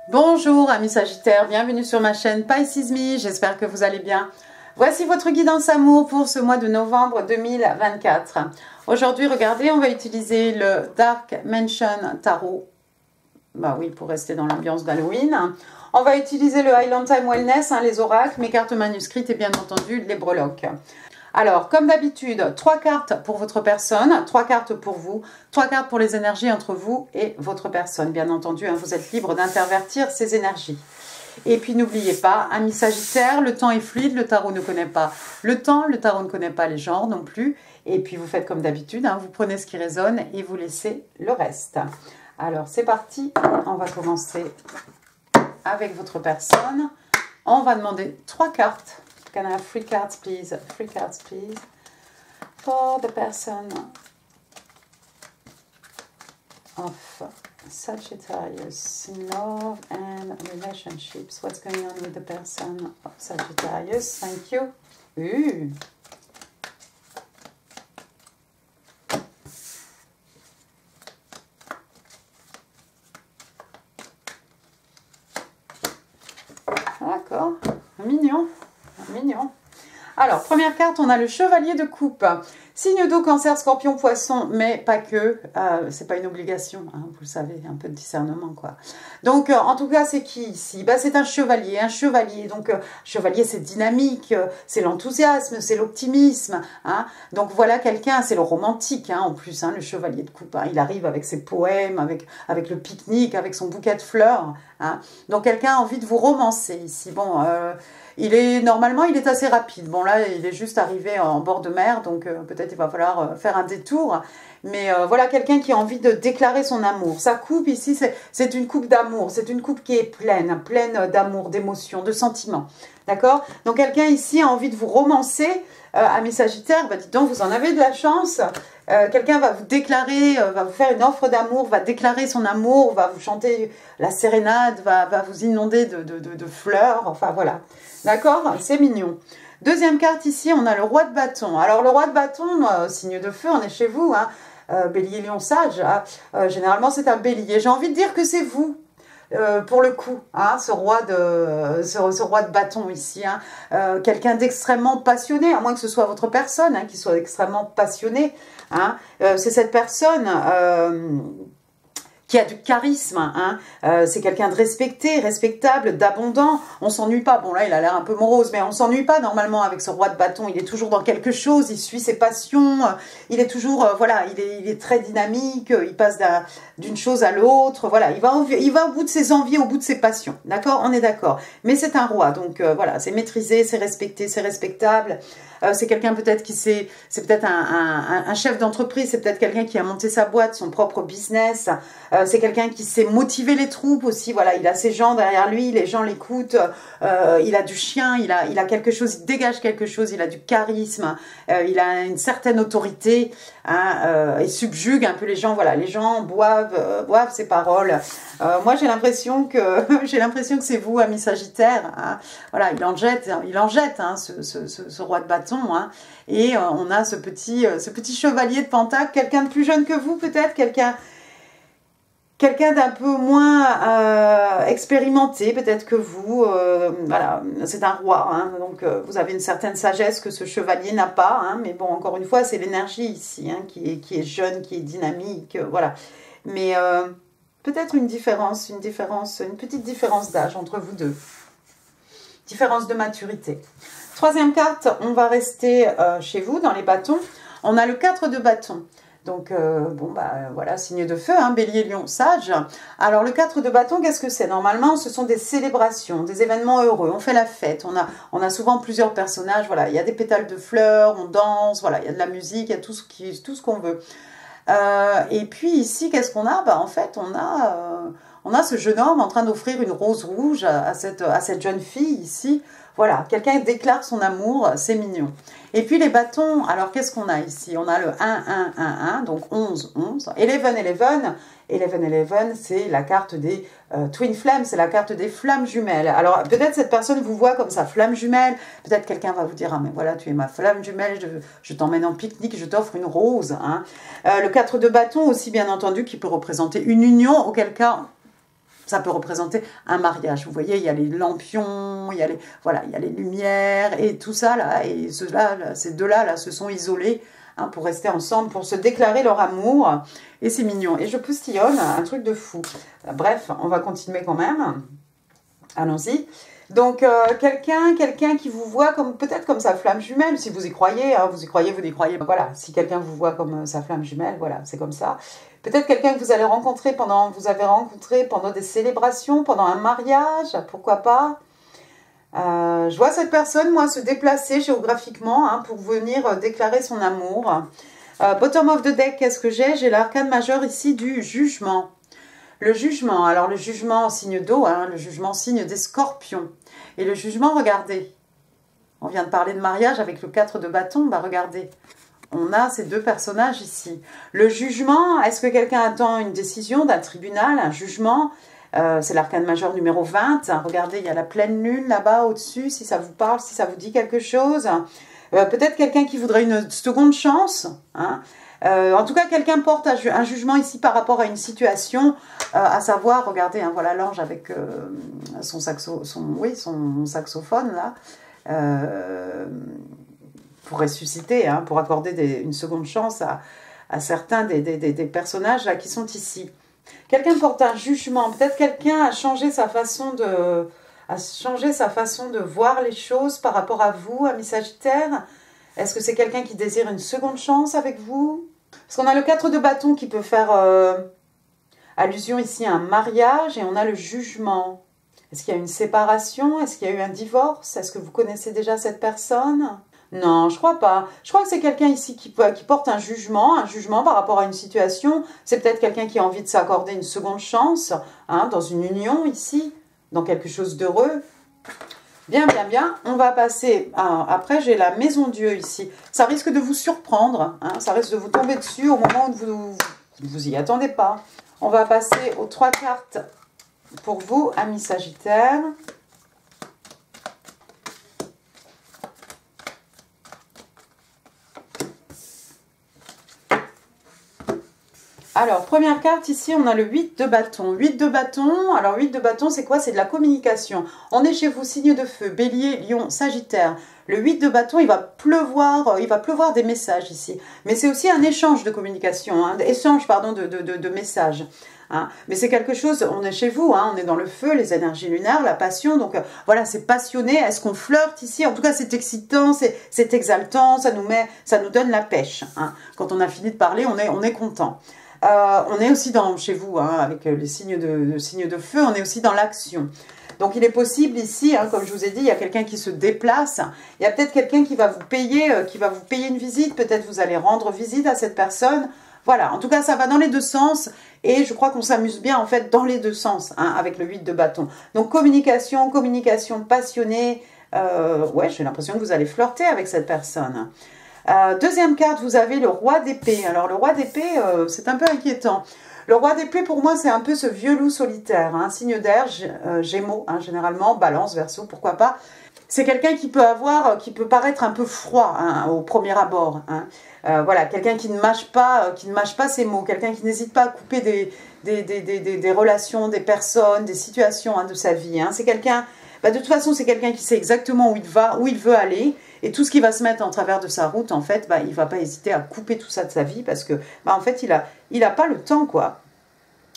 Bonjour amis Sagittaires, bienvenue sur ma chaîne Pisces Me, j'espère que vous allez bien. Voici votre guidance amour pour ce mois de novembre 2024. Aujourd'hui, regardez, on va utiliser le Dark Mansion Tarot. Bah oui, pour rester dans l'ambiance d'Halloween. On va utiliser le Highland Time Wellness, les oracles, mes cartes manuscrites et bien entendu les breloques. Alors, comme d'habitude, 3 cartes pour votre personne, 3 cartes pour vous, 3 cartes pour les énergies entre vous et votre personne. Bien entendu, vous êtes libre d'intervertir ces énergies. Et puis, n'oubliez pas, amis Sagittaires, le temps est fluide, le tarot ne connaît pas le temps, le tarot ne connaît pas les genres non plus. Et puis, vous faites comme d'habitude, vous prenez ce qui résonne et vous laissez le reste. Alors, c'est parti, on va commencer avec votre personne. On va demander 3 cartes. Can I have 3 cards, please? 3 cards, please. For the person of Sagittarius in love and relationships. What's going on with the person of Sagittarius? Thank you. D'accord, mignon. Mignon. Alors, première carte, on a le chevalier de coupe. Signe d'eau, cancer, scorpion, poisson, mais pas que. C'est pas une obligation, vous le savez, un peu de discernement, quoi. Donc, en tout cas, c'est qui ici? C'est un chevalier, Donc, chevalier, c'est dynamique, c'est l'enthousiasme, c'est l'optimisme. Donc, voilà quelqu'un, c'est le romantique, en plus, le chevalier de coupe. Il arrive avec ses poèmes, avec le pique-nique, avec son bouquet de fleurs. Donc, quelqu'un a envie de vous romancer ici. Bon, normalement, il est assez rapide. Bon, là, il est juste arrivé en bord de mer, donc peut-être il va falloir faire un détour. Mais voilà, quelqu'un qui a envie de déclarer son amour. Sa coupe ici, c'est une coupe d'amour. C'est une coupe qui est pleine d'amour, d'émotions, de sentiments. D'accord? Donc, quelqu'un ici a envie de vous romancer. Amis Sagittaires, dites donc, vous en avez de la chance. Quelqu'un va vous déclarer, va vous faire une offre d'amour, va déclarer son amour, va vous chanter la sérénade, va vous inonder de fleurs. Enfin, voilà. D'accord? C'est mignon. Deuxième carte ici, on a le roi de bâton. Alors, le roi de bâton, signe de feu, on est chez vous. Bélier, lion, sage. Généralement, c'est un bélier. J'ai envie de dire que c'est vous. Pour le coup, ce roi de bâton ici, quelqu'un d'extrêmement passionné, à moins que ce soit votre personne qui soit extrêmement passionnée. C'est cette personne qui a du charisme, c'est quelqu'un de respecté, respectable, d'abondant, on s'ennuie pas, bon là il a l'air un peu morose, mais on s'ennuie pas normalement avec ce roi de bâton, il est toujours dans quelque chose, il suit ses passions, il est toujours, voilà, il est très dynamique, il passe d'une chose à l'autre, voilà, il va au bout de ses envies, au bout de ses passions, d'accord, on est d'accord, mais c'est un roi, donc voilà, c'est maîtrisé, c'est respecté, c'est respectable, c'est quelqu'un peut-être c'est peut-être un chef d'entreprise, c'est peut-être quelqu'un qui a monté sa boîte, son propre business, c'est quelqu'un qui sait motiver les troupes aussi, voilà, il a ses gens derrière lui, les gens l'écoutent, il a du chien, il a quelque chose, il dégage quelque chose, il a du charisme, il a une certaine autorité, il subjugue un peu les gens, voilà, les gens boivent ses paroles. Moi j'ai l'impression que c'est vous, amis Sagittaires, voilà, il en jette ce roi de bâton, et on a ce petit chevalier de pentacle, quelqu'un de plus jeune que vous peut-être, quelqu'un d'un peu moins expérimenté peut-être que vous, voilà, c'est un roi, donc vous avez une certaine sagesse que ce chevalier n'a pas, mais bon, encore une fois, c'est l'énergie ici, qui est jeune, qui est dynamique, voilà, mais peut-être une petite différence d'âge entre vous deux, différence de maturité. Troisième carte, on va rester chez vous, dans les bâtons, on a le 4 de bâton. Donc, voilà, signe de feu, bélier, lion, sage. Alors, le 4 de bâton, qu'est-ce que c'est? Normalement, ce sont des célébrations, des événements heureux. On fait la fête, on a souvent plusieurs personnages. Voilà, il y a des pétales de fleurs, on danse, voilà, il y a de la musique, il y a tout ce qu'on veut. Et puis, ici, qu'est-ce qu'on a? En fait, on a ce jeune homme en train d'offrir une rose rouge à cette jeune fille ici. Voilà, quelqu'un déclare son amour, c'est mignon. Et puis les bâtons, alors qu'est-ce qu'on a ici? On a le 1, 1, 1, 1, donc 11, 11. 11, c'est la carte des Twin Flames, c'est la carte des flammes jumelles. Alors peut-être cette personne vous voit comme ça, flamme jumelle. Peut-être quelqu'un va vous dire, ah mais voilà, tu es ma flamme jumelle, je t'emmène en pique-nique, je t'offre une rose. Le 4 de bâton aussi, bien entendu, qui peut représenter une union, auquel cas Ça peut représenter un mariage. Vous voyez, il y a les lampions, il y a les, voilà, il y a les lumières et tout ça là. Et ces deux-là là, se sont isolés hein, pour rester ensemble, pour se déclarer leur amour. Et c'est mignon. Et je postillonne un truc de fou. Bref, on va continuer quand même. Allons-y. Donc, quelqu'un qui vous voit comme peut-être comme sa flamme jumelle, si vous y croyez, hein, vous y croyez, vous y croyez. Voilà, si quelqu'un vous voit comme sa flamme jumelle, voilà, c'est comme ça. Peut-être quelqu'un que vous allez rencontrer vous avez rencontré pendant des célébrations, pendant un mariage, pourquoi pas. Je vois cette personne, moi, se déplacer géographiquement hein, pour venir déclarer son amour. Bottom of the deck, qu'est-ce que j'ai? J'ai l'arcane majeur ici du jugement. Le jugement, alors le jugement signe d'eau, hein, le jugement signe des scorpions. Et le jugement, regardez, on vient de parler de mariage avec le 4 de bâton, bah regardez, on a ces deux personnages ici. Le jugement, est-ce que quelqu'un attend une décision d'un tribunal, un jugement? C'est l'arcane majeur numéro 20, hein, regardez, il y a la pleine lune là-bas au-dessus, si ça vous parle, si ça vous dit quelque chose. Peut-être quelqu'un qui voudrait une seconde chance, hein. En tout cas, quelqu'un porte un jugement ici par rapport à une situation, à savoir, regardez, hein, voilà l'ange avec son saxophone, là, pour ressusciter, hein, pour accorder une seconde chance à certains des personnages là, qui sont ici. Quelqu'un porte un jugement, peut-être quelqu'un a changé sa façon de voir les choses par rapport à vous, amis Sagittaire. Est-ce que c'est quelqu'un qui désire une seconde chance avec vous? Parce qu'on a le 4 de bâton qui peut faire allusion ici à un mariage et on a le jugement. Est-ce qu'il y a une séparation? Est-ce qu'il y a eu un divorce? Est-ce que vous connaissez déjà cette personne? Non, je crois pas. Je crois que c'est quelqu'un ici qui porte un jugement par rapport à une situation. C'est peut-être quelqu'un qui a envie de s'accorder une seconde chance hein, dans une union ici, dans quelque chose d'heureux. Bien, bien, bien. On va passer... après, j'ai la maison Dieu ici. Ça risque de vous surprendre. Hein, ça risque de vous tomber dessus au moment où vous y attendez pas. On va passer aux 3 cartes pour vous, amis Sagittaires. Alors, première carte, ici, on a le 8 de bâton. 8 de bâton, alors 8 de bâton, c'est quoi? C'est de la communication. On est chez vous, signe de feu, bélier, lion, sagittaire. Le 8 de bâton, il va pleuvoir des messages ici. Mais c'est aussi un échange de communication, hein, échange, pardon, de messages. Hein. Mais c'est quelque chose, on est chez vous, hein, on est dans le feu, les énergies lunaires, la passion. Donc voilà, c'est passionné. Est-ce qu'on flirte ici? En tout cas, c'est excitant, c'est exaltant, ça nous donne la pêche. Hein. Quand on a fini de parler, on est content. On est aussi chez vous, hein, avec les signes de feu, on est aussi dans l'action. Donc il est possible ici, hein, comme je vous ai dit, il y a quelqu'un qui se déplace, il y a peut-être quelqu'un qui va vous payer une visite, peut-être vous allez rendre visite à cette personne. Voilà, en tout cas ça va dans les deux sens et je crois qu'on s'amuse bien en fait dans les deux sens, hein, avec le 8 de bâton. Donc communication passionnée, ouais j'ai l'impression que vous allez flirter avec cette personne. Deuxième carte, vous avez le roi d'épée. Alors le roi d'épée, c'est un peu inquiétant. Le roi d'épée, pour moi, c'est un peu ce vieux loup solitaire. Hein, signe d'air, gémeaux, hein, généralement, balance, verseau, pourquoi pas. C'est quelqu'un qui peut paraître un peu froid hein, au premier abord. Hein. Voilà, quelqu'un qui ne mâche pas ses mots, quelqu'un qui n'hésite pas à couper des relations, des personnes, des situations hein, de sa vie. Hein. C'est quelqu'un, de toute façon, c'est quelqu'un qui sait exactement où il veut aller. Et tout ce qui va se mettre en travers de sa route, en fait, il ne va pas hésiter à couper tout ça de sa vie parce que, en fait, il a pas le temps, quoi.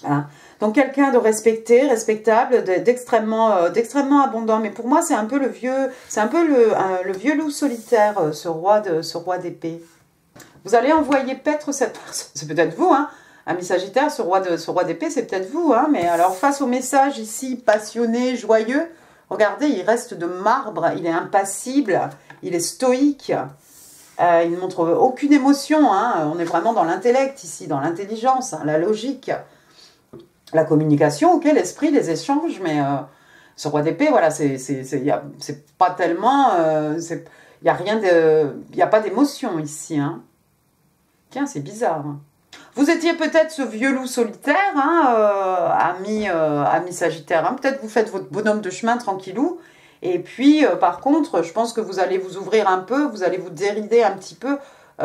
Hein. Donc, quelqu'un de respectable, d'extrêmement abondant. Mais pour moi, c'est un peu le vieux loup solitaire, ce roi d'épée. Vous allez envoyer paître cette personne. C'est peut-être vous, hein. Ami Sagittaire, ce roi d'épée, c'est peut-être vous, hein. Mais alors, face au message ici, passionné, joyeux, regardez, il reste de marbre, il est impassible. Il est stoïque, il ne montre aucune émotion, hein. On est vraiment dans l'intellect ici, dans l'intelligence, hein, la logique, la communication, ok, l'esprit, les échanges, mais ce roi d'épée, voilà, c'est pas tellement, il n'y a pas d'émotion ici, hein. Tiens, c'est bizarre. Hein. Vous étiez peut-être ce vieux loup solitaire, hein, ami Sagittaire, hein. Peut-être vous faites votre bonhomme de chemin tranquillou. Et puis, par contre, je pense que vous allez vous ouvrir un peu, vous allez vous dérider un petit peu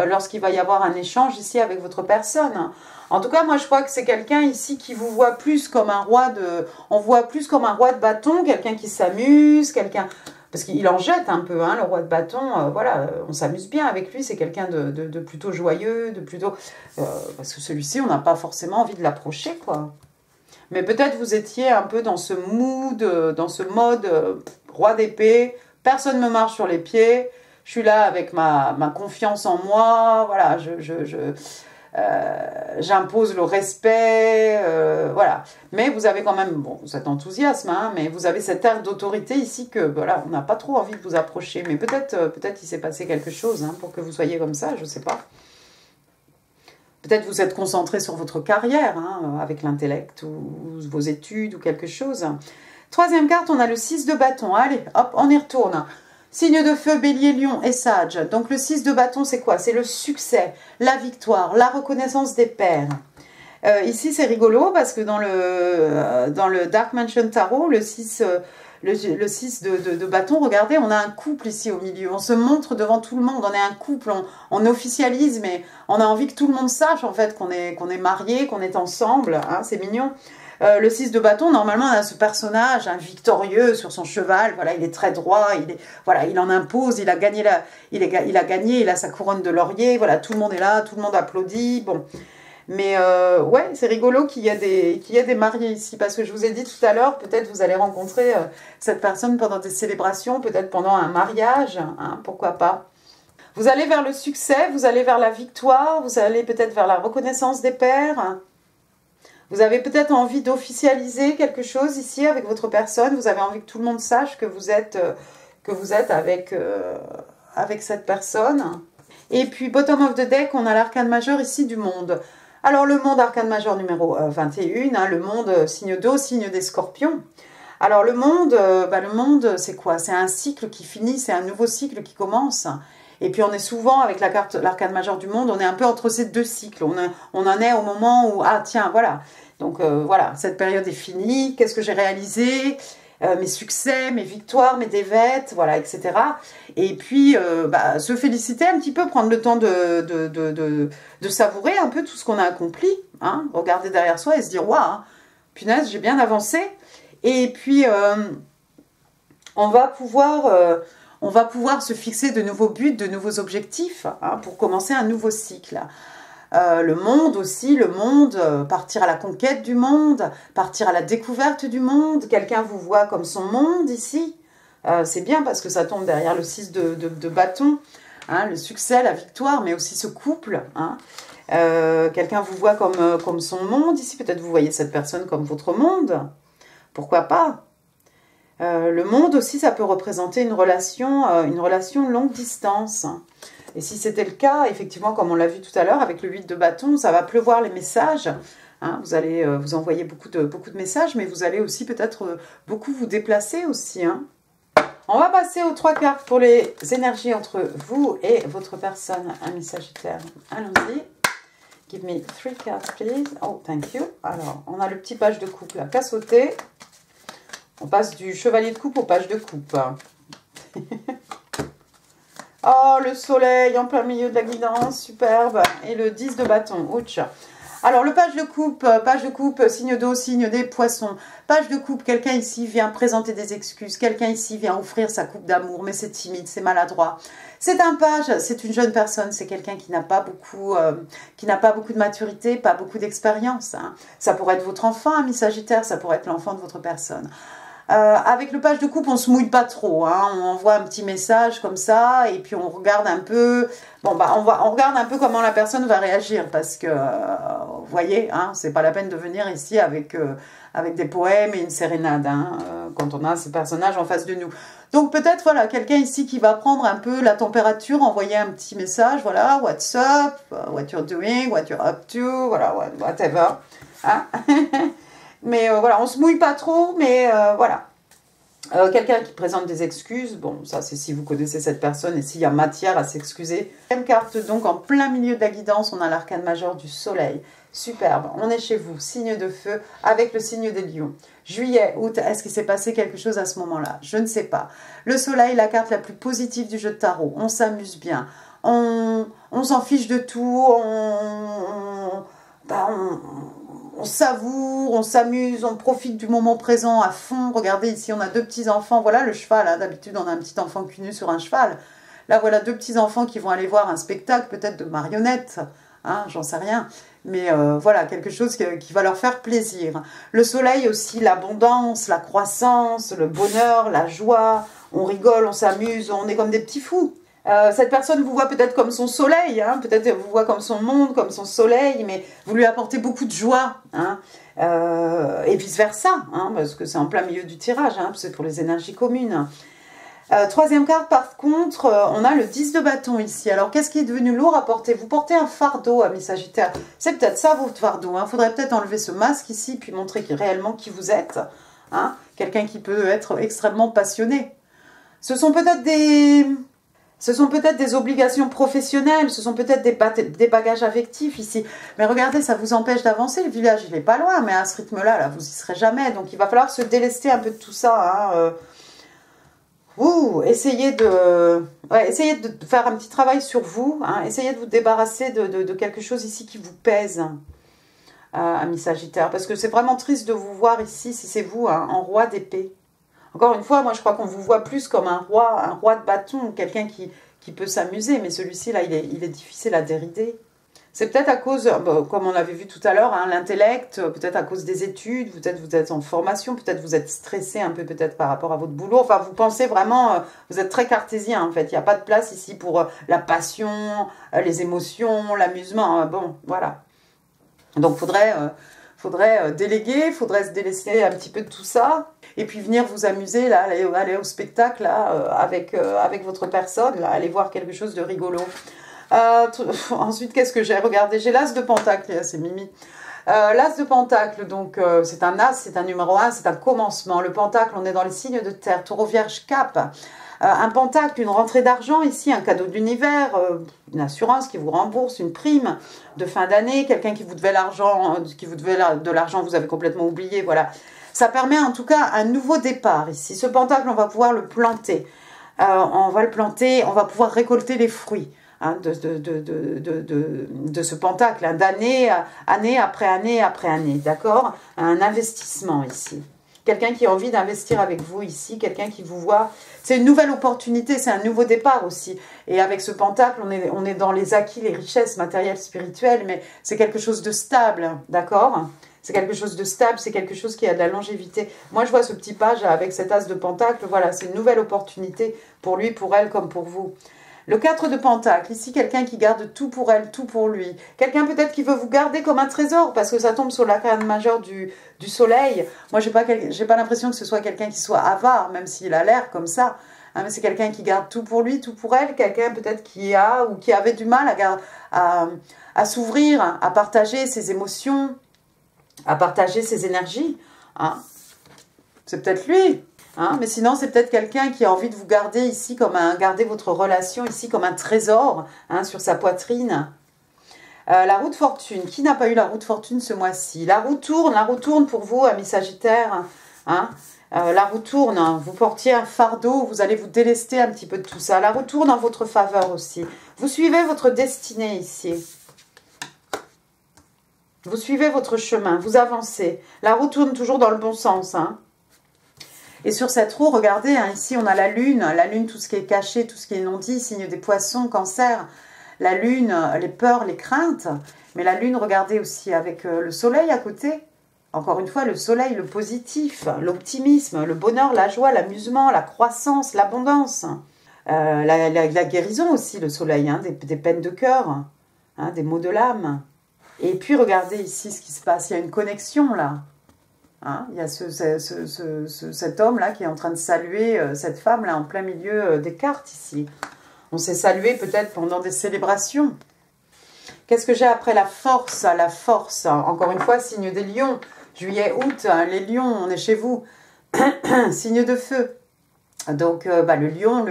lorsqu'il va y avoir un échange ici avec votre personne. En tout cas, moi, je crois que c'est quelqu'un ici qui vous voit plus comme un roi de... On voit plus comme un roi de bâton, quelqu'un qui s'amuse, quelqu'un... Parce qu'il en jette un peu, hein, le roi de bâton. Voilà, on s'amuse bien avec lui. C'est quelqu'un de plutôt joyeux, de plutôt... parce que celui-ci, on n'a pas forcément envie de l'approcher, quoi. Mais peut-être vous étiez un peu dans ce mood, dans ce mode roi d'épée. Personne ne me marche sur les pieds. Je suis là avec ma confiance en moi. Voilà, j'impose le respect, voilà. Mais vous avez quand même, bon, cet enthousiasme, hein, mais vous avez cet air d'autorité ici que, voilà, on n'a pas trop envie de vous approcher. Mais peut-être il s'est passé quelque chose, hein, pour que vous soyez comme ça, je ne sais pas. Peut-être vous êtes concentré sur votre carrière, hein, avec l'intellect ou vos études ou quelque chose. Troisième carte, on a le 6 de bâton. Allez, hop, on y retourne. Signe de feu, bélier, lion et sage. Donc le 6 de bâton, c'est quoi? C'est le succès, la victoire, la reconnaissance des pairs. Ici, c'est rigolo parce que dans le Dark Mansion Tarot, le 6 de bâton, regardez, on a un couple ici au milieu. On se montre devant tout le monde, on est un couple, on officialise, mais on a envie que tout le monde sache en fait qu'on est mariés, qu'on est ensemble. Hein, c'est mignon. Le 6 de bâton, normalement, on a ce personnage victorieux sur son cheval. Voilà, il est très droit, voilà, il en impose, il a gagné, il a sa couronne de laurier. Voilà, tout le monde est là, tout le monde applaudit. Bon, mais ouais, c'est rigolo qu'il y ait des mariés ici, parce que je vous ai dit tout à l'heure, peut-être vous allez rencontrer cette personne pendant des célébrations, peut-être pendant un mariage, hein, pourquoi pas. Vous allez vers le succès, vous allez vers la victoire, vous allez peut-être vers la reconnaissance des pairs. Vous avez peut-être envie d'officialiser quelque chose ici avec votre personne. Vous avez envie que tout le monde sache que vous êtes avec cette personne. Et puis, bottom of the deck, on a l'arcane majeur ici du monde. Alors, le monde arcane majeur numéro 21, hein, le monde signe d'eau, signe des scorpions. Alors, le monde, c'est quoi? C'est un cycle qui finit, c'est un nouveau cycle qui commence. Et puis, on est souvent, avec la carte l'arcane majeur du monde, on est un peu entre ces deux cycles. On en est au moment où, ah tiens, voilà. Donc, voilà, cette période est finie. Qu'est-ce que j'ai réalisé? Mes succès, mes victoires, mes défaites, voilà, etc. Et puis, se féliciter un petit peu, prendre le temps de savourer un peu tout ce qu'on a accompli. Hein, regarder derrière soi et se dire, waouh, punaise, j'ai bien avancé. Et puis, on va pouvoir se fixer de nouveaux buts, de nouveaux objectifs, hein, pour commencer un nouveau cycle. Le monde aussi, partir à la conquête du monde, partir à la découverte du monde. Quelqu'un vous voit comme son monde ici. C'est bien parce que ça tombe derrière le 6 de bâton, hein, le succès, la victoire, mais aussi ce couple. Hein. Quelqu'un vous voit comme son monde ici. Peut-être vous voyez cette personne comme votre monde. Pourquoi pas? Le monde aussi, ça peut représenter une relation longue distance. Et si c'était le cas, effectivement, comme on l'a vu tout à l'heure, avec le 8 de bâton, ça va pleuvoir les messages. Hein, vous allez vous envoyer beaucoup de messages, mais vous allez aussi peut-être beaucoup vous déplacer aussi. Hein. On va passer aux 3 cartes pour les énergies entre vous et votre personne, ami Sagittaire. Allons-y. Give me 3 cards, please. Oh, thank you. Alors, on a le petit page de coupe là, qu'à sauter. On passe du chevalier de coupe au page de coupe. Oh, le soleil en plein milieu de la guidance, superbe. Et le 10 de bâton, ouch. Alors, le page de coupe, signe d'eau, signe des poissons. Page de coupe, quelqu'un ici vient présenter des excuses. Quelqu'un ici vient offrir sa coupe d'amour, mais c'est timide, c'est maladroit. C'est un page, c'est une jeune personne, c'est quelqu'un qui n'a pas beaucoup de maturité, pas beaucoup d'expérience. Hein. Ça pourrait être votre enfant, ami Sagittaire, ça pourrait être l'enfant de votre personne. Avec le page de coupe, on se mouille pas trop, hein. On envoie un petit message comme ça, et puis on regarde un peu, bon bah on regarde un peu comment la personne va réagir, parce que, vous voyez, hein, c'est pas la peine de venir ici avec des poèmes et une sérénade, hein, quand on a ces personnages en face de nous. Donc peut-être, voilà, quelqu'un ici qui va prendre un peu la température, envoyer un petit message, voilà, what's up, what you're doing, what you're up to, voilà, whatever, hein. Mais voilà, on se mouille pas trop, mais voilà. Quelqu'un qui présente des excuses, bon, ça c'est si vous connaissez cette personne et s'il y a matière à s'excuser. Deuxième carte, donc en plein milieu de la guidance, on a l'arcane majeur du soleil. Superbe, on est chez vous, signe de feu, avec le signe des lions. Juillet, août, est-ce qu'il s'est passé quelque chose à ce moment-là? Je ne sais pas. Le soleil, la carte la plus positive du jeu de tarot, on s'amuse bien. on s'en fiche de tout, on savoure, on s'amuse, on profite du moment présent à fond. Regardez ici, on a deux petits-enfants, voilà le cheval, hein. D'habitude on a un petit enfant cul nu sur un cheval. Là voilà deux petits-enfants qui vont aller voir un spectacle, peut-être de marionnettes, hein, j'en sais rien. Mais voilà, quelque chose qui va leur faire plaisir. Le soleil aussi, l'abondance, la croissance, le bonheur, la joie. On rigole, on s'amuse, on est comme des petits fous. Cette personne vous voit peut-être comme son soleil, hein, peut-être vous voit comme son monde, comme son soleil, mais vous lui apportez beaucoup de joie, hein, et vice-versa, hein, parce que c'est en plein milieu du tirage, hein, c'est pour les énergies communes. Troisième carte, par contre, on a le 10 de bâton ici. Alors, qu'est-ce qui est devenu lourd à porter? Vous portez un fardeau, amis Sagittaire. C'est peut-être ça, votre fardeau. Il faudrait peut-être enlever ce masque ici, puis montrer réellement qui vous êtes. Hein, quelqu'un qui peut être extrêmement passionné. Ce sont peut-être des obligations professionnelles, ce sont peut-être des bagages affectifs ici. Mais regardez, ça vous empêche d'avancer. Le village, il n'est pas loin, mais à ce rythme-là, là, vous n'y serez jamais. Donc, il va falloir se délester un peu de tout ça, hein, essayez de faire un petit travail sur vous, hein, essayez de vous débarrasser de quelque chose ici qui vous pèse, amis Sagittaire, parce que c'est vraiment triste de vous voir ici, si c'est vous, hein, en roi d'épée. Encore une fois, moi je crois qu'on vous voit plus comme un roi de bâton, quelqu'un qui peut s'amuser, mais celui-ci là, il est difficile à dérider. C'est peut-être à cause, comme on avait vu tout à l'heure, hein, l'intellect, peut-être à cause des études, peut-être vous êtes en formation, peut-être vous êtes stressé un peu peut-être par rapport à votre boulot. Enfin, vous pensez vraiment, vous êtes très cartésien en fait. Il n'y a pas de place ici pour la passion, les émotions, l'amusement. Bon, voilà. Donc, faudrait déléguer, faudrait se délaisser un petit peu de tout ça. Et puis venir vous amuser, là, aller au spectacle là, avec votre personne, là, aller voir quelque chose de rigolo. Ensuite, qu'est-ce que j'ai regardé? J'ai l'as de pentacle, c'est Mimi. L'as de pentacle, donc c'est un as, c'est un numéro 1, c'est un commencement. Le pentacle, on est dans les signes de terre, taureau, vierge, cap. Un pentacle, une rentrée d'argent ici, un cadeau de l'univers, une assurance qui vous rembourse, une prime de fin d'année, quelqu'un qui vous devait l'argent, de l'argent, vous avez complètement oublié, voilà. Ça permet en tout cas un nouveau départ ici. Ce pentacle, on va pouvoir le planter. On va le planter, on va pouvoir récolter les fruits. Hein, de ce pentacle, hein, d'année après année, d'accord? Un investissement ici. Quelqu'un qui a envie d'investir avec vous ici, quelqu'un qui vous voit. C'est une nouvelle opportunité, c'est un nouveau départ aussi. Et avec ce pentacle, on est dans les acquis, les richesses matérielles, spirituelles, mais c'est quelque chose de stable, d'accord? C'est quelque chose de stable, c'est quelque chose qui a de la longévité. Moi, je vois ce petit page avec cet as de pentacle, voilà, c'est une nouvelle opportunité pour lui, pour elle, comme pour vous. Le 4 de pentacle, ici, quelqu'un qui garde tout pour elle, tout pour lui. Quelqu'un peut-être qui veut vous garder comme un trésor, parce que ça tombe sur la carte majeure du soleil. Moi, j'ai pas l'impression que ce soit quelqu'un qui soit avare, même s'il a l'air comme ça. Hein, mais c'est quelqu'un qui garde tout pour lui, tout pour elle. Quelqu'un peut-être qui a ou qui avait du mal à s'ouvrir, à partager ses émotions, à partager ses énergies. Hein. C'est peut-être lui. Hein, mais sinon, c'est peut-être quelqu'un qui a envie de vous garder ici, garder votre relation ici comme un trésor, hein, sur sa poitrine. La roue de fortune. Qui n'a pas eu la roue de fortune ce mois-ci? La roue tourne pour vous, amis Sagittaires. Hein, la roue tourne, hein, vous portiez un fardeau, vous allez vous délester un petit peu de tout ça. La roue tourne en votre faveur aussi. Vous suivez votre destinée ici. Vous suivez votre chemin, vous avancez. La roue tourne toujours dans le bon sens, hein. Et sur cette roue, regardez, hein, ici on a la lune, tout ce qui est caché, tout ce qui est non dit, signe des poissons, cancer, la lune, les peurs, les craintes, mais la lune, regardez aussi avec le soleil à côté, encore une fois, le soleil, le positif, l'optimisme, le bonheur, la joie, l'amusement, la croissance, l'abondance, la guérison aussi, le soleil, hein, des peines de cœur, hein, des maux de l'âme. Et puis regardez ici ce qui se passe, il y a une connexion là. Hein, il y a cet homme-là qui est en train de saluer cette femme-là en plein milieu des cartes ici. On s'est salué peut-être pendant des célébrations. Qu'est-ce que j'ai après la force? La force, encore une fois, signe des lions. Juillet, août, hein, les lions, on est chez vous. Signe de feu. Donc, le lion,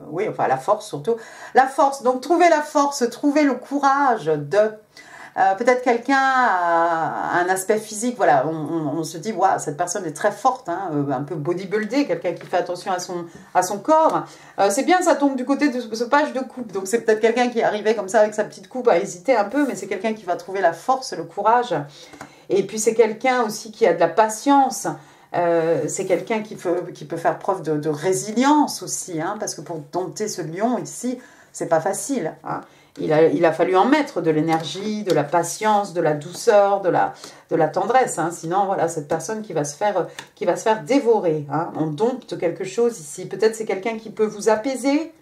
oui, enfin la force surtout. La force, donc trouvez la force, trouvez le courage de... Peut-être quelqu'un a un aspect physique, voilà, on se dit, waouh, cette personne est très forte, hein, un peu bodybuildé, quelqu'un qui fait attention à son corps. C'est bien, ça tombe du côté de ce page de coupe, donc c'est peut-être quelqu'un qui est arrivé comme ça avec sa petite coupe à hésiter un peu, mais c'est quelqu'un qui va trouver la force, le courage. Et puis c'est quelqu'un aussi qui a de la patience. C'est quelqu'un qui peut faire preuve de résilience aussi, hein, parce que pour dompter ce lion ici, c'est pas facile. Hein. Il a fallu en mettre de l'énergie, de la patience, de la douceur, de la tendresse. Hein. Sinon, voilà, cette personne qui va se faire dévorer. Hein. On dompte quelque chose ici. Peut-être c'est quelqu'un qui peut vous apaiser.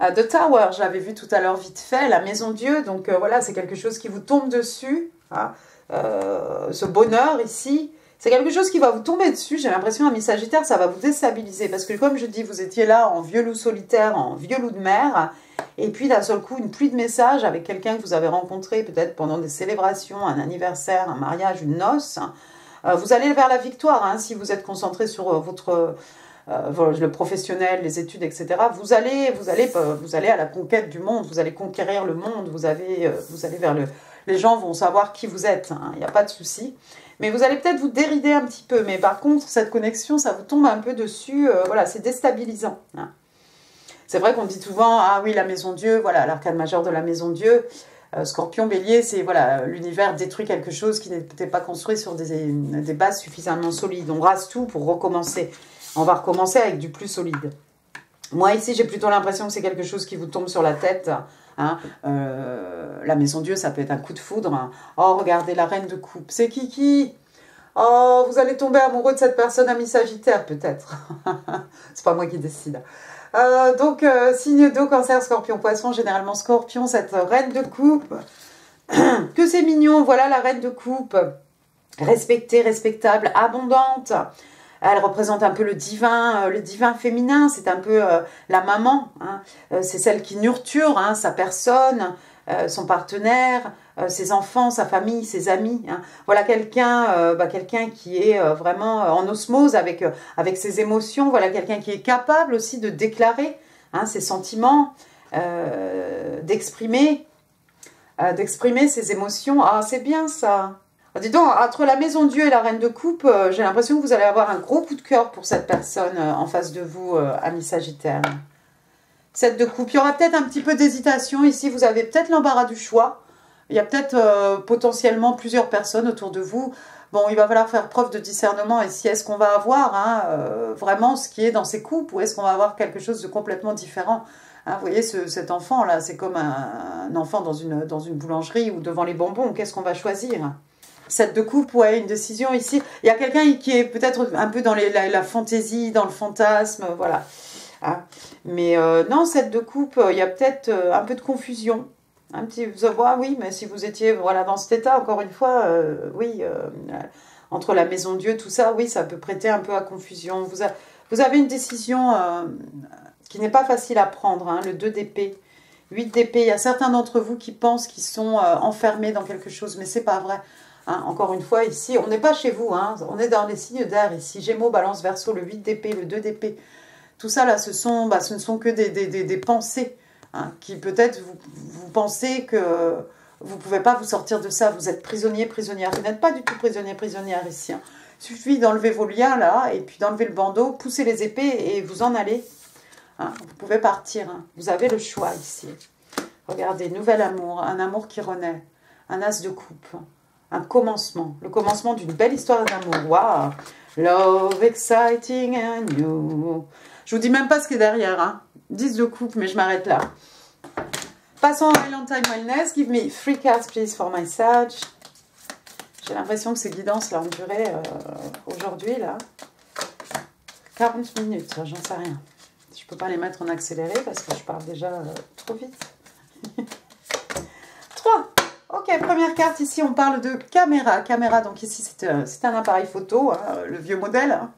The Tower, je l'avais vu tout à l'heure vite fait, la maison Dieu. Donc voilà, c'est quelque chose qui vous tombe dessus. Hein. Ce bonheur ici, c'est quelque chose qui va vous tomber dessus. J'ai l'impression, ami Sagittaire, ça va vous déstabiliser. Parce que comme je dis, vous étiez là en vieux loup solitaire, en vieux loup de mer. Et puis d'un seul coup, une pluie de messages avec quelqu'un que vous avez rencontré peut-être pendant des célébrations, un anniversaire, un mariage, une noce. Vous allez vers la victoire, hein, si vous êtes concentré sur le professionnel, les études, etc. Vous allez à la conquête du monde, vous allez conquérir le monde, vous allez vers le... Les gens vont savoir qui vous êtes, hein, il n'y a pas de souci. Mais vous allez peut-être vous dérider un petit peu. Mais par contre, cette connexion, ça vous tombe un peu dessus. Voilà, c'est déstabilisant. Hein. C'est vrai qu'on dit souvent, ah oui, la maison Dieu, voilà, l'arcane majeur de la maison Dieu. Scorpion, Bélier, c'est, voilà, l'univers détruit quelque chose qui n'était pas construit sur des bases suffisamment solides. On rase tout pour recommencer. On va recommencer avec du plus solide. Moi, ici, j'ai plutôt l'impression que c'est quelque chose qui vous tombe sur la tête. Hein. La maison Dieu, ça peut être un coup de foudre. Hein. Oh, regardez, la reine de coupe. C'est qui? Oh, vous allez tomber amoureux de cette personne, ami Sagittaire, peut-être. C'est pas moi qui décide. Donc, signe d'eau, Cancer, Scorpion, Poisson. Généralement, Scorpion, cette reine de coupe. Que c'est mignon. Voilà la reine de coupe. Respectée, respectable, abondante. Elle représente un peu le divin féminin, c'est un peu la maman, hein. C'est celle qui nurture, hein, sa personne, son partenaire, ses enfants, sa famille, ses amis. Hein. Voilà quelqu'un qui est vraiment en osmose avec ses émotions, voilà quelqu'un qui est capable aussi de déclarer, hein, ses sentiments, d'exprimer ses émotions. Ah, c'est bien ça. Dis donc, entre la maison Dieu et la reine de coupe, j'ai l'impression que vous allez avoir un gros coup de cœur pour cette personne en face de vous, ami Sagittaire. 7 de coupe, il y aura peut-être un petit peu d'hésitation ici, vous avez peut-être l'embarras du choix. Il y a peut-être potentiellement plusieurs personnes autour de vous. Bon, il va falloir faire preuve de discernement ici. Est-ce qu'on va avoir vraiment ce qui est dans ces coupes ou est-ce qu'on va avoir quelque chose de complètement différent? Hein, vous voyez, cet enfant-là, c'est comme un enfant dans une boulangerie ou devant les bonbons. Qu'est-ce qu'on va choisir? 7 de coupe, ouais, une décision ici. Il y a quelqu'un qui est peut-être un peu dans la fantaisie, dans le fantasme, voilà. Hein. Mais non, 7 de coupe, il y a peut-être un peu de confusion. Un petit, oui, mais si vous étiez voilà, dans cet état, encore une fois, oui, entre la maison Dieu, tout ça, oui, ça peut prêter un peu à confusion. Vous avez une décision qui n'est pas facile à prendre, hein, le 2 d'épée. 8 d'épée, il y a certains d'entre vous qui pensent qu'ils sont enfermés dans quelque chose, mais c'est pas vrai. Hein, encore une fois, ici, on n'est pas chez vous, hein, on est dans les signes d'air ici. Gémeaux, Balance, Verseau, le 8 d'épée, le 2 d'épée. Tout ça, là, ce ne sont que des pensées. Hein, qui peut-être vous pensez que vous ne pouvez pas vous sortir de ça. Vous êtes prisonnier, prisonnière. Vous n'êtes pas du tout prisonnier, prisonnière ici. Hein. Il suffit d'enlever vos liens, là, et puis d'enlever le bandeau, pousser les épées et vous en allez. Hein, vous pouvez partir. Hein. Vous avez le choix ici. Regardez, nouvel amour, un amour qui renaît. Un as de coupe. Un commencement, le commencement d'une belle histoire d'amour. Waouh! Love, exciting and new. Je vous dis même pas ce qui est derrière. Hein. 10 de coupe, mais je m'arrête là. Passons à Island Time Wellness. Give me 3 cards, please, for my Sag. J'ai l'impression que ces guidances là ont duré aujourd'hui, là. 40 minutes, j'en sais rien. Je peux pas les mettre en accéléré parce que je parle déjà trop vite. 3. Ok, première carte, ici on parle de caméra. Caméra, donc ici c'est un appareil photo, hein, le vieux modèle. Hein.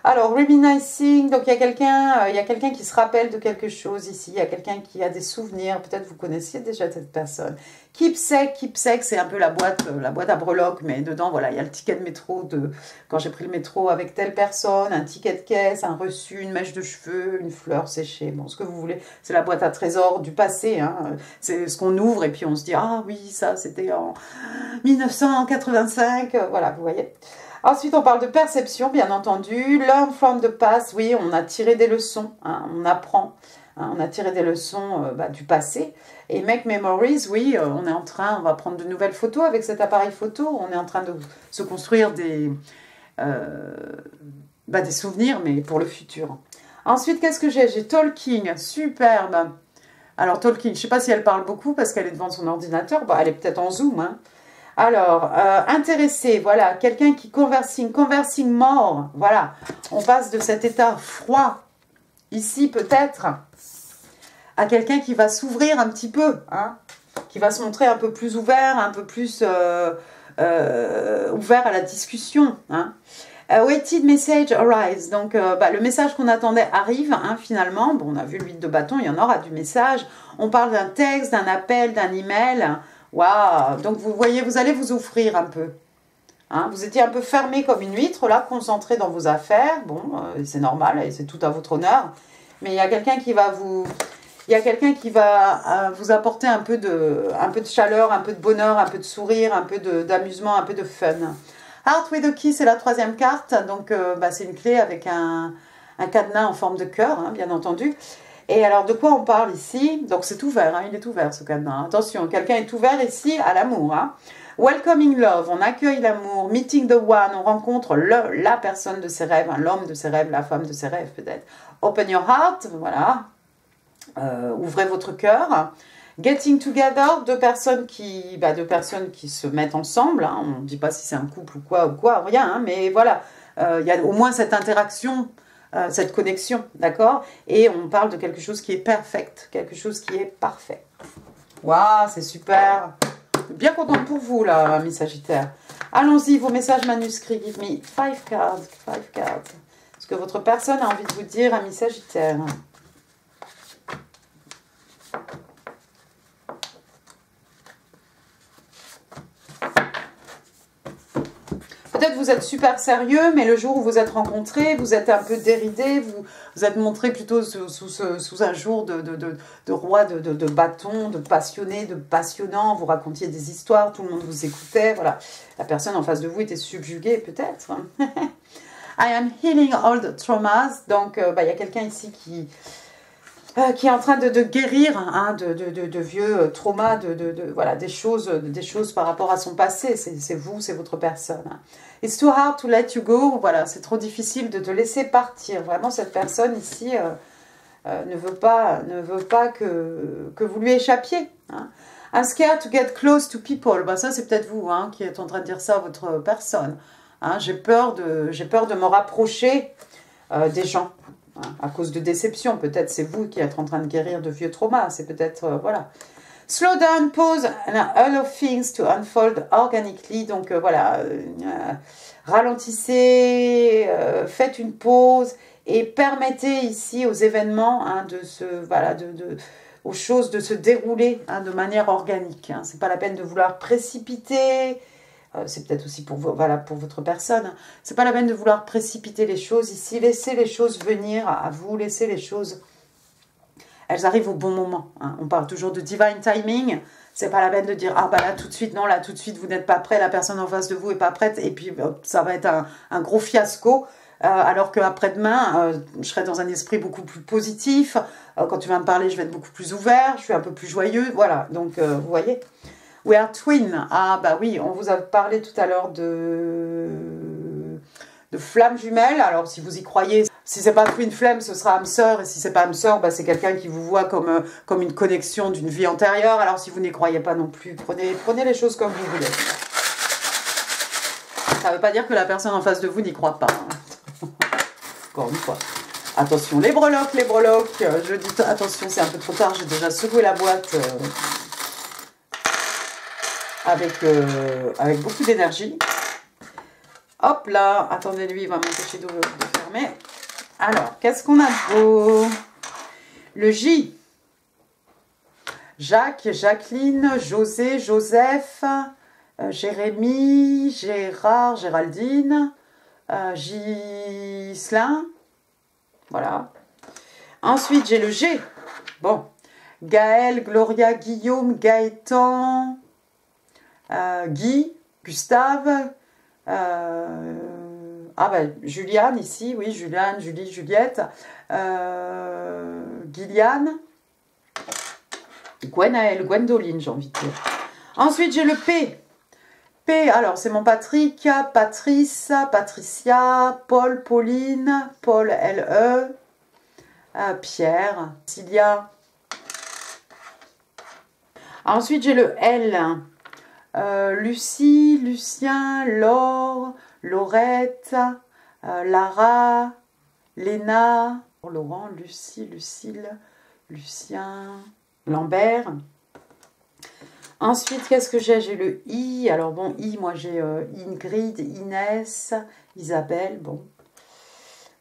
Alors, reminiscing, donc il y a quelqu'un qui se rappelle de quelque chose ici, il y a quelqu'un qui a des souvenirs, peut-être vous connaissiez déjà cette personne. Keepsake, c'est un peu la boîte à breloques, mais dedans, voilà, il y a le ticket de métro de quand j'ai pris le métro avec telle personne, un ticket de caisse, un reçu, une mèche de cheveux, une fleur séchée, bon, ce que vous voulez. C'est la boîte à trésors du passé, hein. C'est ce qu'on ouvre et puis on se dit, ah oui, ça c'était en 1985, voilà, vous voyez. Ensuite, on parle de perception, bien entendu. Learn from the past, oui, on a tiré des leçons, hein, on apprend. Hein, on a tiré des leçons du passé. Et make memories, oui, on va prendre de nouvelles photos avec cet appareil photo. On est en train de se construire des souvenirs, mais pour le futur. Ensuite, qu'est-ce que j'ai? J'ai talking, superbe. Alors, talking, je ne sais pas si elle parle beaucoup parce qu'elle est devant son ordinateur. Bah, elle est peut-être en Zoom, hein. Alors, intéressé, voilà, quelqu'un qui conversing more, voilà, on passe de cet état froid, ici peut-être, à quelqu'un qui va s'ouvrir un petit peu, hein, qui va se montrer un peu plus ouvert, un peu plus ouvert à la discussion, hein. Waited message arrives, donc le message qu'on attendait arrive, hein, finalement. Bon, on a vu le 8 de bâton, il y en aura du message. On parle d'un texte, d'un appel, d'un email. Waouh! Donc vous voyez, vous allez vous offrir un peu. Hein, vous étiez un peu fermé comme une huître, là, concentré dans vos affaires. Bon, c'est normal, et c'est tout à votre honneur. Mais il y a quelqu'un qui va vous... Il y a quelqu'un qui va vous apporter un peu de chaleur, un peu de bonheur, un peu de sourire, un peu d'amusement, un peu de fun. Heart with a Key, c'est la troisième carte. Donc, c'est une clé avec un cadenas en forme de cœur, hein, bien entendu. Et alors, de quoi on parle ici? Donc, c'est ouvert, hein, il est ouvert ce cadenas. Hein. Attention, quelqu'un est ouvert ici à l'amour. Hein. Welcoming love, on accueille l'amour. Meeting the one, on rencontre la personne de ses rêves, hein, l'homme de ses rêves, la femme de ses rêves peut-être. Open your heart, voilà. Ouvrez votre cœur. Getting together, deux personnes qui se mettent ensemble. Hein. On ne dit pas si c'est un couple ou quoi, rien. Hein, mais voilà, il y a au moins cette interaction, cette connexion, d'accord? Et on parle de quelque chose qui est perfect, quelque chose qui est parfait. Waouh, c'est super. Bien contente pour vous, là, mes Sagittaires. Allons-y, vos messages manuscrits. Give me 5 cards. Ce que votre personne a envie de vous dire, amis Sagittaires. Peut-être vous êtes super sérieux, mais le jour où vous êtes rencontrés, vous êtes un peu déridé, vous êtes montré plutôt sous un jour de roi de bâton, de passionné, de passionnant. Vous racontiez des histoires, tout le monde vous écoutait. Voilà. La personne en face de vous était subjuguée, peut-être. I am healing all the traumas. Donc, il y a quelqu'un ici qui est en train de guérir hein, de vieux traumas, voilà, des choses par rapport à son passé. C'est vous, c'est votre personne. It's too hard to let you go. Voilà, c'est trop difficile de te laisser partir. Vraiment, cette personne ici ne veut pas que vous lui échappiez. Hein. I'm scared to get close to people. Ben, ça, c'est peut-être vous hein, qui êtes en train de dire ça à votre personne. Hein, j'ai peur de me rapprocher des gens. Hein, à cause de déception, peut-être c'est vous qui êtes en train de guérir de vieux traumas. C'est peut-être, voilà. Slow down, pause, and allow things to unfold organically. Donc voilà, ralentissez, faites une pause et permettez ici aux événements hein, aux choses de se dérouler hein, de manière organique. Hein. C'est pas la peine de vouloir précipiter. C'est peut-être aussi pour vous, voilà, pour votre personne. C'est pas la peine de vouloir précipiter les choses ici. Laissez les choses venir à vous. Laissez les choses. Elles arrivent au bon moment. Hein. On parle toujours de divine timing. C'est pas la peine de dire ah bah là tout de suite non là tout de suite vous n'êtes pas prêt. La personne en face de vous est pas prête et puis ça va être un gros fiasco. Alors qu'après-demain, je serai dans un esprit beaucoup plus positif. Quand tu vas me parler, je vais être beaucoup plus ouvert. Je suis un peu plus joyeux. Voilà. Donc vous voyez. We are twin. Ah bah oui, on vous a parlé tout à l'heure de flammes jumelles. Alors si vous y croyez, si c'est pas twin flame, ce sera âme sœur. Et si c'est pas âme sœur, bah, c'est quelqu'un qui vous voit comme une connexion d'une vie antérieure. Alors si vous n'y croyez pas non plus, prenez les choses comme vous voulez. Ça ne veut pas dire que la personne en face de vous n'y croit pas. Hein. Encore une fois. Attention, les breloques. Je dis attention, c'est un peu trop tard. J'ai déjà secoué la boîte. Avec beaucoup d'énergie. Hop là, attendez, lui, il va m'empêcher de fermer. Alors, qu'est-ce qu'on a de beau? Le J. Jacques, Jacqueline, José, Joseph, Jérémy, Gérard, Géraldine, Ghislain. Voilà. Ensuite, j'ai le G. Bon. Gaël, Gloria, Guillaume, Gaëtan, Guy, Gustave, Juliane ici, oui, Juliane, Julie, Juliette, Guyliane, Gwenaël, Gwendoline, j'ai envie de dire. Ensuite, j'ai le P. P, alors c'est mon Patrick, Patrice, Patricia, Paul, Pauline, Paul, L-E, Pierre, Cilia. Ensuite, j'ai le L. Lucie, Lucien, Laure, Laurette, Lara, Léna, Laurent, Lucie, Lucille, Lucien, Lambert. Ensuite, qu'est-ce que j'ai? J'ai le I. Alors bon, I, moi j'ai Ingrid, Inès, Isabelle. Bon,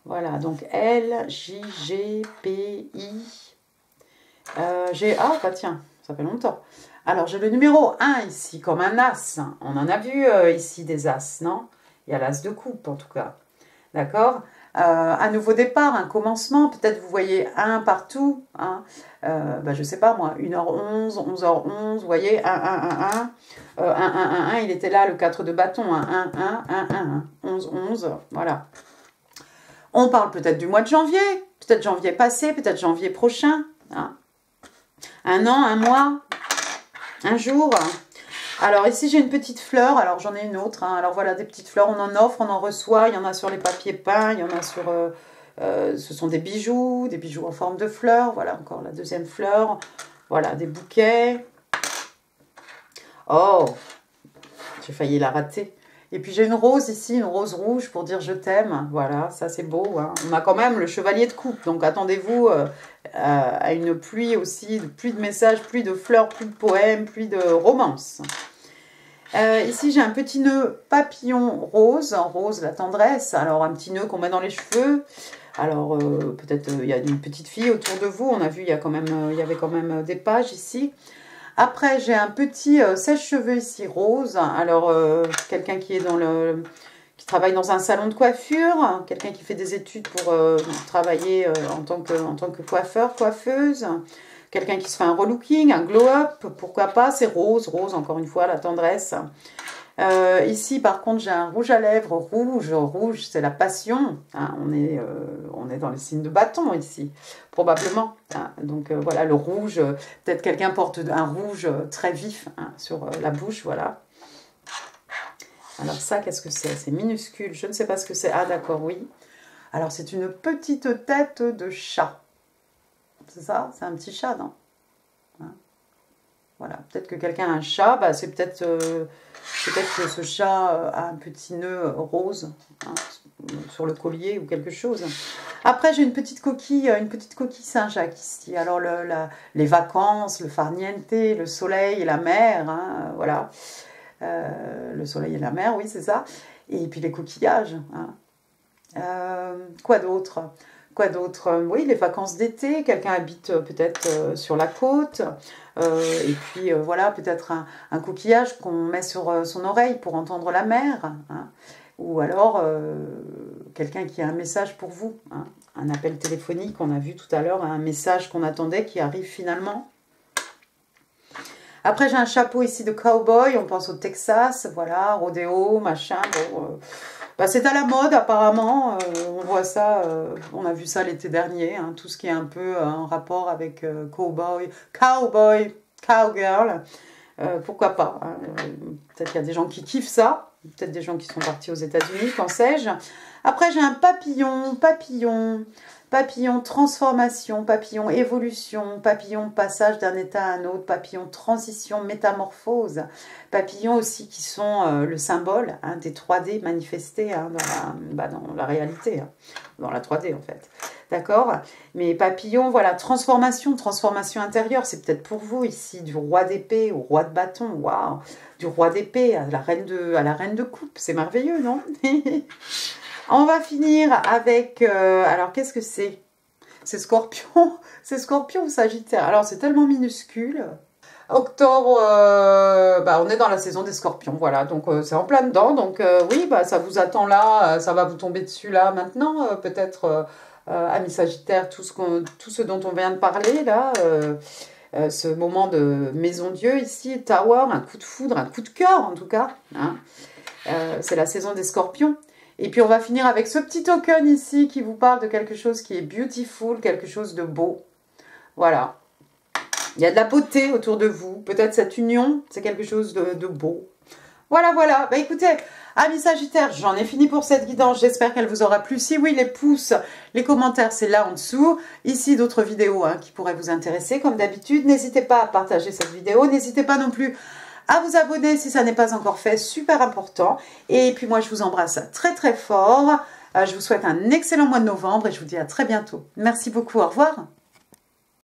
voilà, donc L, J, G, P, I. J'ai... Ah, bah tiens, ça fait longtemps. Alors, j'ai le numéro 1 ici, comme un as. On en a vu ici des as, non? Il y a l'as de coupe, en tout cas. D'accord? Un nouveau départ, un commencement. Peut-être vous voyez 1 partout. Hein. Je ne sais pas, moi, 1h11, 11h11, vous voyez, 1, 1, 1, 1. 1, 1, 1, 1, il était là, le 4 de bâton. 1, 1, 1, 1, 1, 11, 11, voilà. On parle peut-être du mois de janvier. Peut-être janvier passé, peut-être janvier prochain. Hein. Un an, un mois, un jour. Alors ici j'ai une petite fleur, alors j'en ai une autre. Hein. Alors voilà, des petites fleurs, on en offre, on en reçoit. Il y en a sur les papiers peints, il y en a sur... ce sont des bijoux en forme de fleurs. Voilà, encore la deuxième fleur. Voilà, des bouquets. Oh, j'ai failli la rater. Et puis j'ai une rose ici, une rose rouge pour dire je t'aime. Voilà, ça c'est beau. Hein. On a quand même le chevalier de coupe. Donc attendez-vous à une pluie aussi, pluie de messages, pluie de fleurs, pluie de poèmes, pluie de romances. Ici j'ai un petit nœud papillon rose. Rose, la tendresse. Alors un petit nœud qu'on met dans les cheveux. Alors peut-être il y a une petite fille autour de vous. On a vu, il y avait quand même des pages ici. Après, j'ai un petit sèche-cheveux ici, rose. Alors, quelqu'un qui est qui travaille dans un salon de coiffure. Quelqu'un qui fait des études pour travailler en tant que coiffeur, coiffeuse. Quelqu'un qui se fait un relooking, un glow-up. Pourquoi pas, c'est rose. Rose, encore une fois, la tendresse. Ici, par contre, j'ai un rouge à lèvres rouge. Rouge, c'est la passion. Hein, on est dans les signes de bâton ici, probablement. Hein, donc, voilà, le rouge. Peut-être quelqu'un porte un rouge très vif hein, sur la bouche, voilà. Alors ça, qu'est-ce que c'est? C'est minuscule. Je ne sais pas ce que c'est. Ah, d'accord, oui. Alors, c'est une petite tête de chat. C'est ça? C'est un petit chat, non? Hein, voilà. Peut-être que quelqu'un a un chat. Bah, c'est peut-être... Peut-être que ce chat a un petit nœud rose hein, sur le collier ou quelque chose. Après, j'ai une petite coquille Saint-Jacques ici. Alors, les vacances, le farniente, le soleil et la mer. Hein, voilà. Le soleil et la mer, oui, c'est ça. Et puis les coquillages. Hein. Quoi d'autre? Oui, les vacances d'été. Quelqu'un habite peut-être sur la côte. Et puis voilà, peut-être un coquillage qu'on met sur son oreille pour entendre la mer. Hein. Ou alors quelqu'un qui a un message pour vous. Hein. Un appel téléphonique, on a vu tout à l'heure, un message qu'on attendait qui arrive finalement. Après, j'ai un chapeau ici de cowboy. On pense au Texas. Voilà, rodéo, machin. Bon, c'est à la mode apparemment, on voit ça, on a vu ça l'été dernier, hein, tout ce qui est un peu en rapport avec cowboy, cowgirl, pourquoi pas, hein, peut-être qu'il y a des gens qui kiffent ça, peut-être des gens qui sont partis aux États-Unis, qu'en sais-je. Après j'ai un papillon transformation, papillon évolution, papillon passage d'un état à un autre, papillon transition, métamorphose, papillons aussi qui sont le symbole des 3D manifestés dans la réalité, dans la 3D en fait. d'accord? Mais papillon, voilà, transformation intérieure, c'est peut-être pour vous ici, du roi d'épée au roi de bâton, waouh! Du roi d'épée à la reine de coupe, c'est merveilleux, non? On va finir avec, alors qu'est-ce que c'est? C'est Scorpion, c'est Scorpion ou Sagittaire? Alors c'est tellement minuscule. Octobre, on est dans la saison des Scorpions, voilà, donc c'est en plein dedans, donc oui, ça vous attend là, ça va vous tomber dessus là maintenant, peut-être amis Sagittaire, tout ce dont on vient de parler là, ce moment de maison Dieu ici, Tower, un coup de foudre, un coup de cœur en tout cas, hein. C'est la saison des Scorpions. Et puis on va finir avec ce petit token ici qui vous parle de quelque chose qui est beautiful, quelque chose de beau. Voilà. Il y a de la beauté autour de vous. Peut-être cette union, c'est quelque chose de beau. Voilà, voilà. Bah écoutez, amis Sagittaires, j'en ai fini pour cette guidance. J'espère qu'elle vous aura plu. Si oui, les pouces, les commentaires, c'est là en dessous. Ici, d'autres vidéos qui pourraient vous intéresser. Comme d'habitude, n'hésitez pas à partager cette vidéo. N'hésitez pas non plus à vous abonner si ça n'est pas encore fait, super important. Et puis moi, je vous embrasse très très fort. Je vous souhaite un excellent mois de novembre et je vous dis à très bientôt. Merci beaucoup, au revoir.